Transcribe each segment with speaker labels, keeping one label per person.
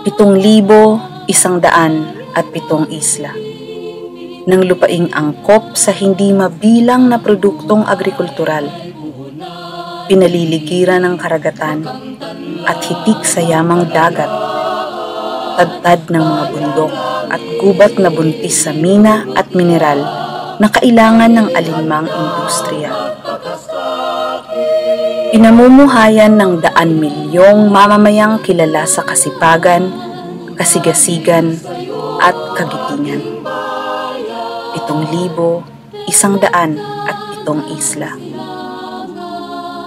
Speaker 1: 7,107 isla ng lupaing angkop sa hindi mabilang na produktong agrikultural, pinaliligiran ng karagatan at hitik sa yamang dagat, tadtad ng mga bundok at gubat na buntis sa mina at mineral na kailangan ng alinmang industriya. Pinamumuhayan ng daan milyong mamamayang kilala sa kasipagan, kasigasigan at kagitingan. 7,107 isla.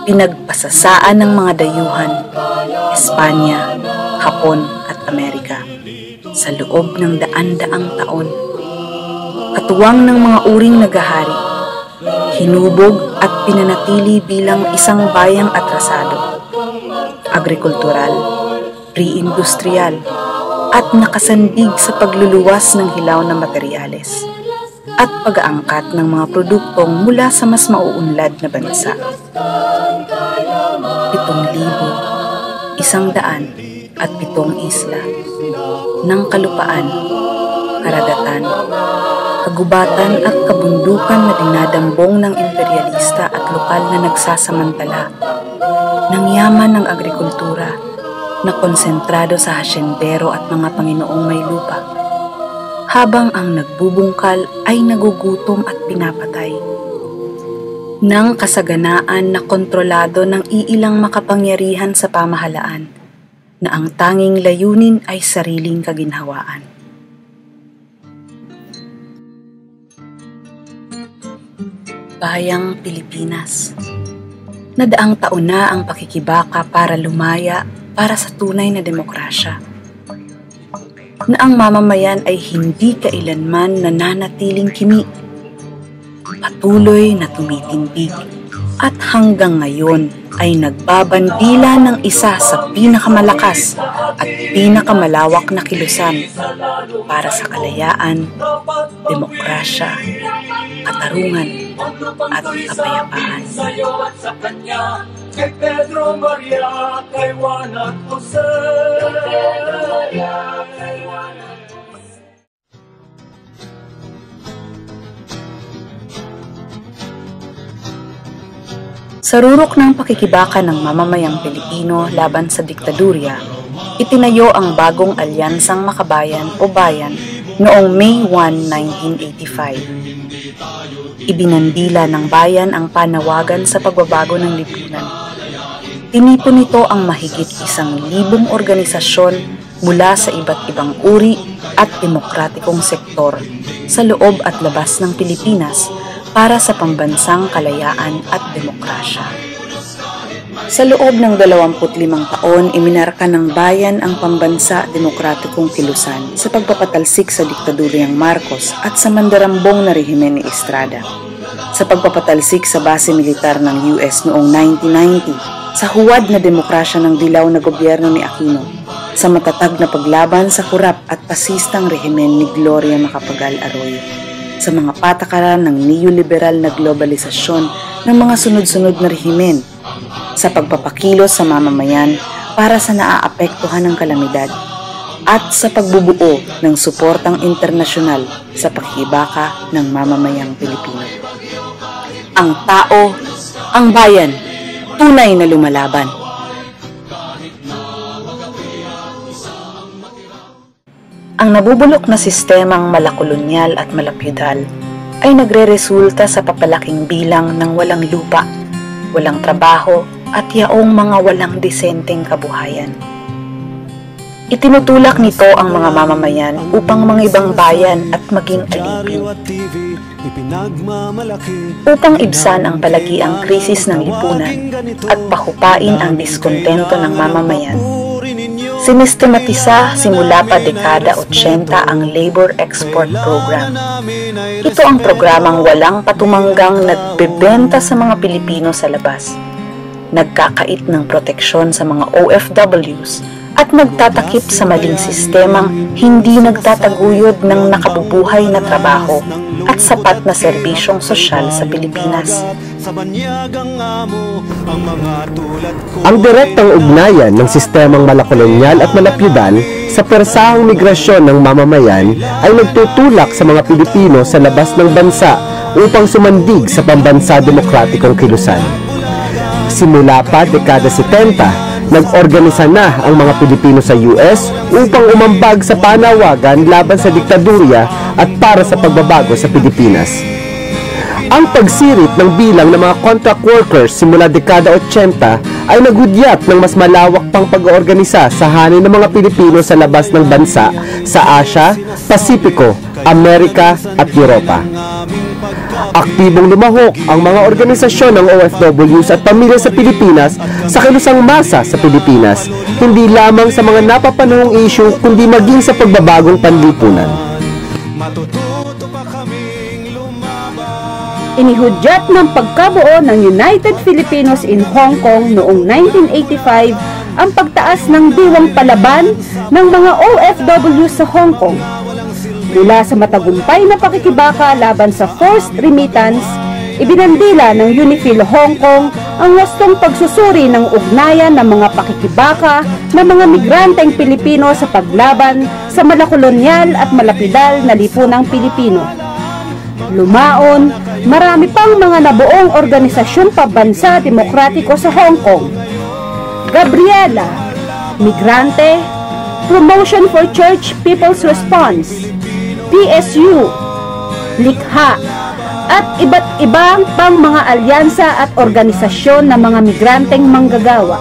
Speaker 1: Pinagpasasaan ng mga dayuhan, Espanya, Hapon at Amerika sa loob ng daan-daang taon. Katuwang ng mga uring nagahari, hinubog at pinanatili bilang isang bayang atrasado, agrikultural, pre-industrial, at nakasandig sa pagluluwas ng hilaw na materyales at pag-aangkat ng mga produktong mula sa mas mauunlad na bansa. 7,107 isla ng kalupaan, karagatan, kagubatan at kabundukan na dinadambong ng imperialista at lokal na nagsasamantala ng yaman ng agrikultura na konsentrado sa hasyendero at mga Panginoong may lupa, habang ang nagbubungkal ay nagugutom at pinapatay ng kasaganaan na kontrolado ng iilang makapangyarihan sa pamahalaan na ang tanging layunin ay sariling kaginhawaan. Bayang Pilipinas. Nadaang taon na ang pakikibaka para lumaya para sa tunay na demokrasya, na ang mamamayan ay hindi kailanman nananatiling kimi, patuloy na tumitindig at hanggang ngayon ay nagbabandila ng isa sa pinakamalakas at pinakamalawak na kilusan para sa kalayaan, demokrasya, katarungan at kapayapaan. Kay Pedro Maria, kay Juan at Jose. Sa rurok ng pakikibaka ng mamamayang Pilipino laban sa diktadurya, itinayo ang bagong Alyansang Makabayan o Bayan noong May 1, 1985. Ibinandila ng bayan ang panawagan sa pagbabago ng lipunan. Tinipon nito ang mahigit 1,000 organisasyon mula sa iba't ibang uri at demokratikong sektor sa loob at labas ng Pilipinas para sa pambansang kalayaan at demokrasya. Sa loob ng 25 taon, iminarka ng bayan ang pambansa demokratikong kilusan sa pagpapatalsik sa diktaduryang Marcos at sa mandarambong na rehimen ni Estrada, sa pagpapatalsik sa base militar ng US noong 1990, sa huwad na demokrasya ng dilaw na gobyerno ni Aquino, sa matatag na paglaban sa kurap at pasistang rehimen ni Gloria Macapagal Arroyo, sa mga patakaran ng neoliberal na globalisasyon ng mga sunod-sunod na rehimen, sa pagpapakilos sa mamamayan para sa naaapektuhan ng kalamidad, at sa pagbubuo ng suportang internasyonal sa pakikibaka ng mamamayang Pilipino. Ang tao, ang bayan, tunay na lumalaban. Ang nabubulok na sistemang malakolonyal at malapyudal ay nagre-resulta sa papalaking bilang ng walang lupa, walang trabaho at yaong mga walang disenteng kabuhayan. Itinutulak nito ang mga mamamayan upang mangibang bayan at maging alipin. Upang ibsan ang palagiang krisis ng lipunan at pahupain ang diskontento ng mamamayan, sinestematisa simula pa dekada 80 ang Labor Export Program. Ito ang programang walang patumanggang nagbebenta sa mga Pilipino sa labas, nagkakait ng proteksyon sa mga OFWs at at nagtatakip sa maling sistemang hindi nagtataguyod ng nakabubuhay na trabaho at sapat na serbisyong sosyal sa Pilipinas.
Speaker 2: Ang direktang ugnayan ng sistemang malakolonyal at malapyudan sa persahang migrasyon ng mamamayan ay nagtutulak sa mga Pilipino sa labas ng bansa upang sumandig sa pambansa demokratikong kilusan. Simula pa dekada 70, nag-organisa na ang mga Pilipino sa US upang umambag sa panawagan laban sa diktadurya at para sa pagbabago sa Pilipinas. Ang pagsirit ng bilang ng mga contract workers simula dekada 80 ay naghudyat ng mas malawak pang pag-oorganisa sa hanay ng mga Pilipino sa labas ng bansa sa Asia, Pasipiko, Amerika at Europa. Aktibong lumahok ang mga organisasyon ng OFWs at pamilya sa Pilipinas sa kilusang masa sa Pilipinas, hindi lamang sa mga napapanahong issue kundi maging sa pagbabagong panlipunan.
Speaker 3: Inihudyat ng pagkabuo ng United Filipinos in Hong Kong noong 1985 ang pagtaas ng diwang palaban ng mga OFWs sa Hong Kong. Mula sa matagumpay na pakikibaka laban sa forced remittance, ibinandila ng UNIFIL Hong Kong ang wastong pagsusuri ng ugnayan ng mga pakikibaka ng mga migranteng Pilipino sa paglaban sa malakolonyal at malapidal na lipunang Pilipino. Lumaon, marami pang mga nabuong organisasyon pabansa demokratiko sa Hong Kong. Gabriela, Migrante, Promotion for Church People's Response, PSU, Likha, at iba't ibang pang mga alyansa at organisasyon ng mga migranteng manggagawa.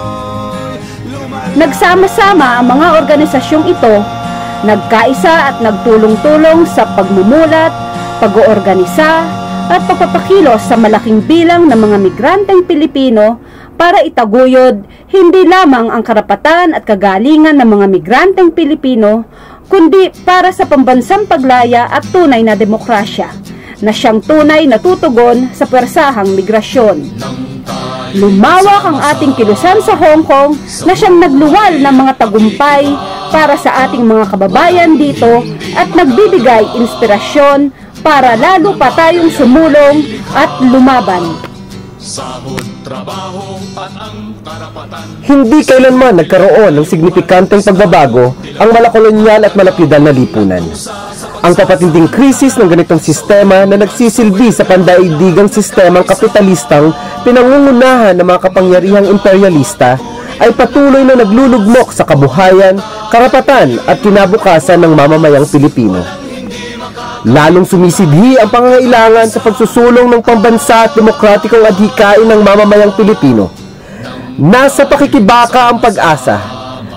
Speaker 3: Nagsama-sama ang mga organisasyong ito, nagkaisa at nagtulong-tulong sa pagmumulat, pag-oorganisa at pagpapakilos sa malaking bilang ng mga migranteng Pilipino para itaguyod hindi lamang ang karapatan at kagalingan ng mga migranteng Pilipino, kundi para sa pambansang paglaya at tunay na demokrasya, na siyang tunay na tutugon sa persahang migrasyon. Lumawak ang ating kilusan sa Hong Kong na siyang nagluwal ng mga tagumpay para sa ating mga kababayan dito at nagbibigay inspirasyon para lalo pa tayong sumulong at lumaban.
Speaker 2: Hindi kailanman nagkaroon ng signifikanteng pagbabago ang malakolonyal at malapyudan na lipunan. Ang papatinding krisis ng ganitong sistema na nagsisilbi sa pandaigdigang sistemang kapitalistang pinangungunahan ng mga kapangyarihang imperialista ay patuloy na naglulugmok sa kabuhayan, karapatan at kinabukasan ng mamamayang Pilipino. Lalong sumisidhi ang pangangailangan sa pagsusulong ng pambansa at demokratikong adhikain ng mamamayang Pilipino. Nasa pakikibaka ang pag-asa.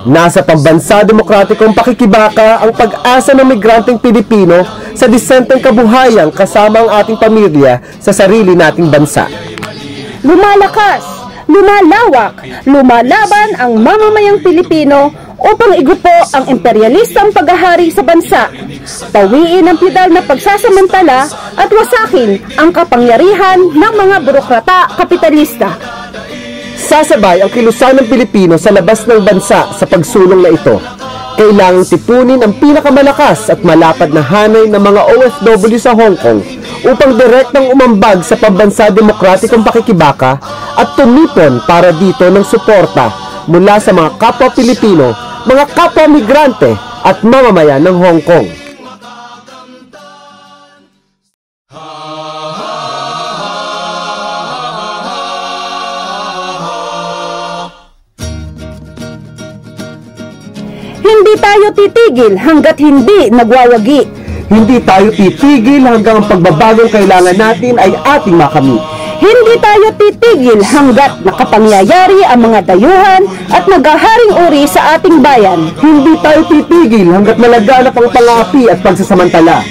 Speaker 2: Nasa pambansa demokratikong pakikibaka ang pag-asa ng migranteng Pilipino sa disenteng kabuhayan kasama ang ating pamilya sa sarili nating bansa.
Speaker 3: Lumalakas, lumalawak, lumalaban ang mamamayang Pilipino upang igupo ang imperialistang paghahari sa bansa, pawiin ang pidal na pagsasamantala at wasakin ang kapangyarihan ng mga burokrata kapitalista.
Speaker 2: Sasabay ang kilusan ng Pilipino sa labas ng bansa sa pagsulong na ito. Kailangang tipunin ang pinakamalakas at malapad na hanay ng mga OFW sa Hong Kong upang direktang umambag sa pambansa demokratikong pakikibaka at tumipon para dito ng suporta mula sa mga kapwa Pilipino, mga kapwa migrante at mamamayan ng Hong Kong.
Speaker 3: Hindi tayo titigil hanggat hindi nagwawagi.
Speaker 2: Hindi tayo titigil hanggang ang pagbabagong kailangan natin ay ating makamit.
Speaker 3: Hindi tayo titigil hanggat nakapangyayari ang mga dayuhan at naghaharing uri sa ating bayan.
Speaker 2: Hindi tayo titigil hanggat malaganap ang pangapi at pagsasamantala.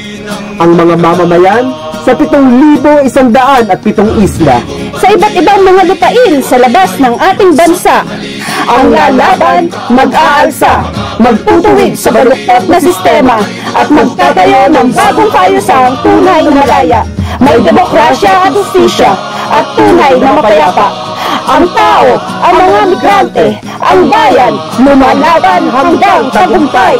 Speaker 2: Ang mga mamamayan sa 7,107 isla,
Speaker 3: sa iba't ibang mga lupain sa labas ng ating bansa, ang lalaban, mag-aalsa, magtutuwid sa baluktot na sistema at magtatayo ng bagong payusang tunay na malaya, may demokrasya at hustisya at tunay na mapayapa. ang tao, ang mga migrante, ang bayan, lumalaban hanggang tagumpay.